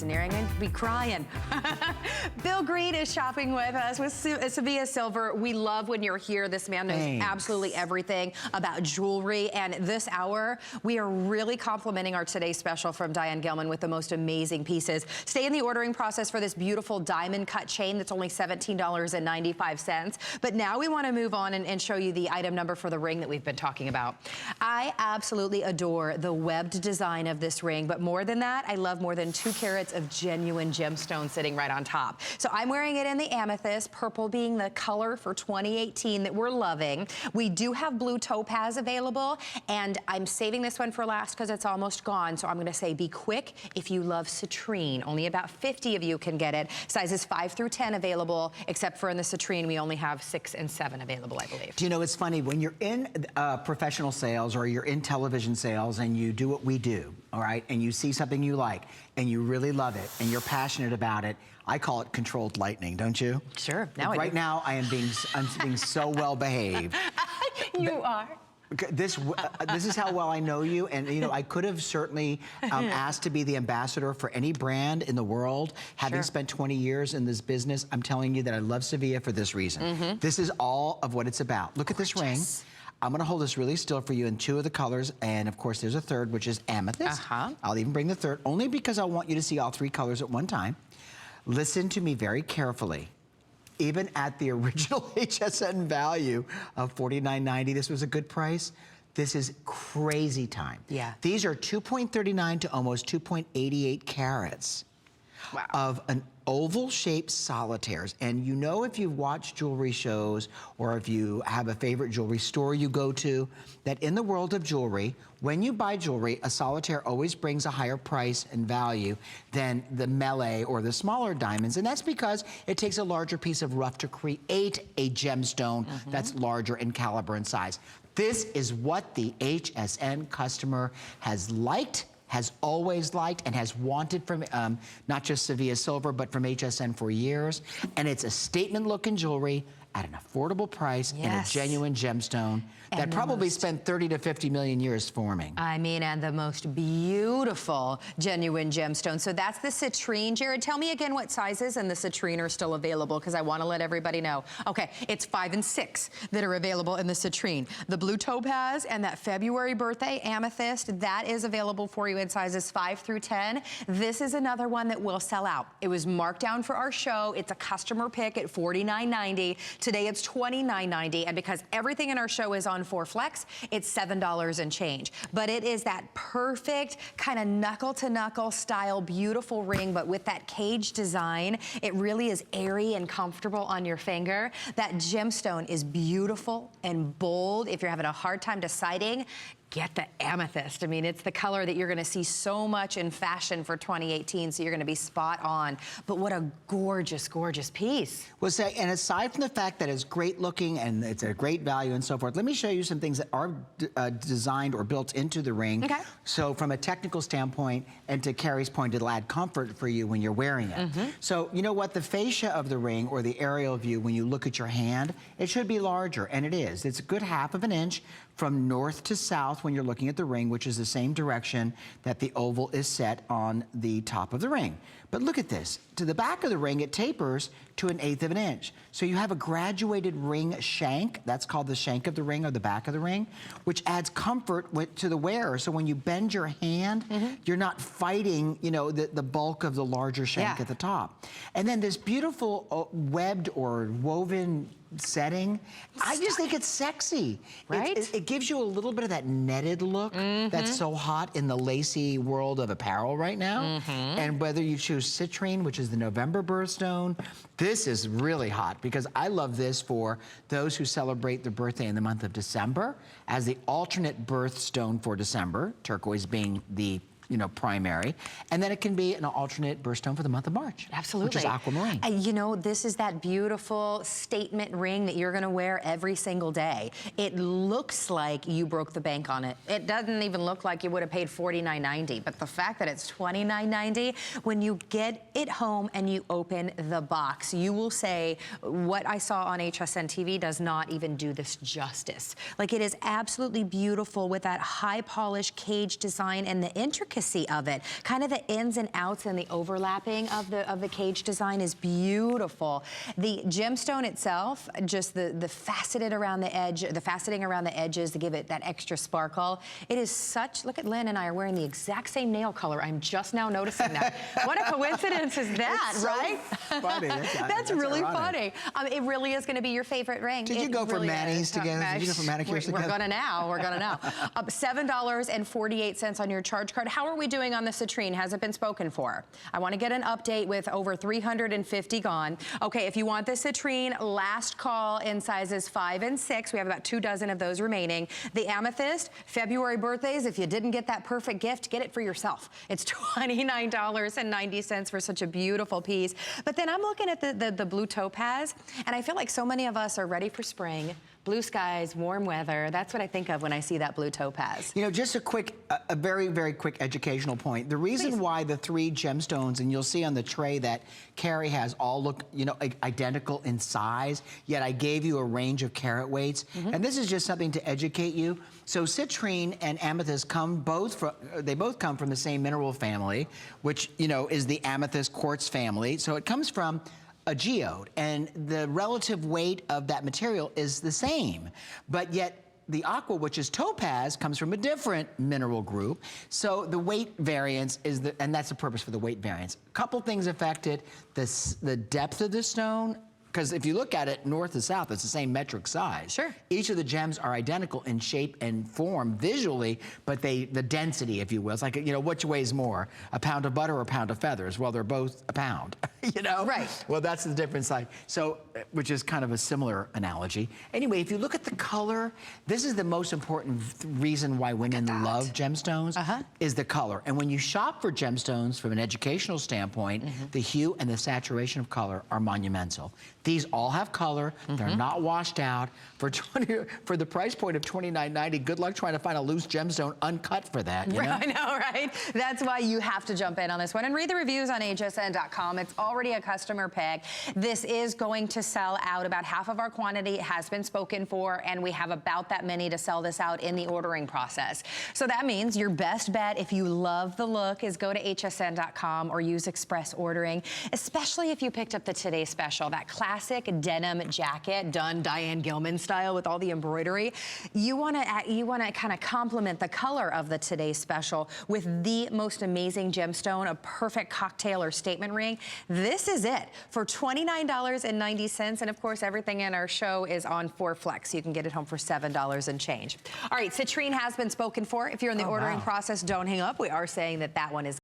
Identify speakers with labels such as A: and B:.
A: and you're going to be crying. Bill Green is shopping with us with Sevilla Silver. We love when you're here. This man knows absolutely everything about jewelry. And this hour, we are really complimenting our today's special from Diane Gilman with the most amazing pieces. Stay in the ordering process for this beautiful diamond cut chain that's only $17.95. But now we want to move on and show you the item number for the ring that we've been talking about. I absolutely adore the webbed design of this ring, but more than that, I love more than 2 carats of genuine gemstone sitting right on top. So I'm wearing it in the amethyst, purple being the color for 2018 that we're loving. We do have blue topaz available, and I'm saving this one for last because it's almost gone. So I'm going to say be quick if you love citrine. Only about 50 of you can get it. Sizes 5 through 10 available, except for in the citrine, we only have 6 and 7 available, I believe.
B: Do you know, it's funny, when you're in professional sales or you're in television sales and you do what we do, all right, and you see something you like and you really love it and you're passionate about it, I call it controlled lightning, don't you?
A: Sure, now I do.
B: Right now, I'm being so well behaved.
A: You are.
B: This is how well I know you, and you know, I could have certainly asked to be the ambassador for any brand in the world. Having spent 20 years in this business, I'm telling you that I love Sevilla for this reason. This is all of what it's about. Look at this ring. I'm gonna hold this really still for you in 2 of the colors, and of course there's a third, which is amethyst. I'll even bring the third, only because I want you to see all 3 colors at one time. Listen to me very carefully. Even at the original HSN value of $49.90, this was a good price. This is crazy time. Yeah. These are 2.39 to almost 2.88 carats of an oval-shaped solitaires. And you know, if you've watched jewelry shows or if you have a favorite jewelry store you go to, that in the world of jewelry, when you buy jewelry, a solitaire always brings a higher price and value than the melee or the smaller diamonds. And that's because it takes a larger piece of rough to create a gemstone that's larger in caliber and size. This is what the HSN customer has liked, has always liked, and has wanted from not just Sevilla Silver, but from HSN for years. And it's a statement look in jewelry at an affordable price in a genuine gemstone that probably spent 30 to 50 million years forming. I mean, and the most beautiful genuine gemstone. So that's the citrine. Jared, tell me again what sizes and the citrine are still available, because I want to let everybody know. Okay, it's 5 and 6 that are available in the citrine. The blue topaz and that February birthday amethyst, that is available for you in sizes 5 through 10. This is another one that will sell out. It was marked down for our show. It's a customer pick at $49.90. Today it's $29.90, and because everything in our show is on 4 Flex, it's $7 and change. But it is that perfect kind of knuckle-to-knuckle style, beautiful ring, but with that cage design. It really is airy and comfortable on your finger. That gemstone is beautiful and bold. If you're having a hard time deciding, get the amethyst. I mean, it's the color that you're gonna see so much in fashion for 2018, so you're gonna be spot on. But what a gorgeous, gorgeous piece. Well, say, and aside from the fact that it's great looking and it's a great value and so forth, let me show you some things that are designed or built into the ring. Okay. So from a technical standpoint, and to Carrie's point, it'll add comfort for you when you're wearing it. So you know what, the fascia of the ring, or the aerial view, when you look at your hand, it should be larger, and it is. It's a good 1/2 inch from north to south when you're looking at the ring, which is the same direction that the oval is set on the top of the ring. But look at this. To the back of the ring, it tapers to 1/8 inch. So you have a graduated ring shank. That's called the shank of the ring, or the back of the ring, which adds comfort to the wearer. So when you bend your hand, you're not fighting, you know, the bulk of the larger shank at the top. And then this beautiful webbed or woven setting, I just think it's sexy. Right? It gives you a little bit of that netted look that's so hot in the lacy world of apparel right now. And whether you choose citrine, which is the November birthstone, this is really hot, because I love this for those who celebrate their birthday in the month of December as the alternate birthstone for December, turquoise being the primary. And then it can be an alternate birthstone for the month of March. Absolutely. Which is aquamarine. And you know, this is that beautiful statement ring that you're gonna wear every single day. It looks like you broke the bank on it. It doesn't even look like you would have paid $49.90, but the fact that it's $29.90, when you get it home and you open the box, you will say, what I saw on HSN TV does not even do this justice. Like, it is absolutely beautiful with that high polish cage design and the intricacies
A: intricacy of it. Kind of the ins and outs and the overlapping of the cage design is beautiful. The gemstone itself, just the faceted around the edge, the faceting around the edges to give it that extra sparkle. It is such, look at Lynn and I are wearing the exact same nail color. I'm just now noticing that. What a coincidence is that,
B: so
A: right?
B: Funny.
A: That's really funny. It really is going to be your favorite ring.
B: Did you go for manis together? Did you go for manicures together?
A: We're gonna now. We're gonna now. $7.48 on your charge card. How are we doing on the citrine? Has it been spoken for? I want to get an update with over 350 gone. Okay, if you want the citrine, last call in sizes 5 and 6. We have about 2 dozen of those remaining. The amethyst, February birthdays. If you didn't get that perfect gift, get it for yourself. It's $29.90 for such a beautiful piece. But then I'm looking at the blue topaz, and I feel like so many of us are ready for spring. Blue skies, warm weather. That's what I think of when I see that blue topaz.
B: You know, just a very, very quick educational point. The reason why the 3 gemstones, and you'll see on the tray that Carrie has, all look, you know, identical in size, yet I gave you a range of carat weights. And this is just something to educate you. So citrine and amethyst they both come from the same mineral family, which, you know, is the amethyst quartz family. So it comes from a geode, and the relative weight of that material is the same, but yet the aqua, which is topaz, comes from a different mineral group. So the weight variance is and that's the purpose for the weight variance. A couple things affected the depth of the stone, because if you look at it north to south, it's the same metric size.
A: Sure.
B: Each of the gems are identical in shape and form visually, but the density, if you will, it's like, you know, which weighs more, a pound of butter or a pound of feathers? Well, they're both a pound, you know?
A: Right.
B: Well, that's the different side. So, which is kind of a similar analogy. Anyway, if you look at the color, this is the most important reason why women love gemstones, is the color. And when you shop for gemstones from an educational standpoint, the hue and the saturation of color are monumental. These all have color. They're not washed out. For the price point of $29.90, good luck trying to find a loose gemstone uncut for that. You know?
A: I know, right? That's why you have to jump in on this one and read the reviews on hsn.com. It's already a customer pick. This is going to sell out. About half of our quantity has been spoken for, and we have about that many to sell this out in the ordering process. So that means your best bet, if you love the look, is go to hsn.com or use express ordering, especially if you picked up the Today Special, that classic denim jacket done Diane Gilman style with all the embroidery. You want to kind of complement the color of the Today Special with the most amazing gemstone, a perfect cocktail or statement ring. This is it for $29.90, and of course everything in our show is on 4Flex. You can get it home for $7 and change. All right, citrine has been spoken for. If you're in the ordering process, don't hang up. We are saying that one is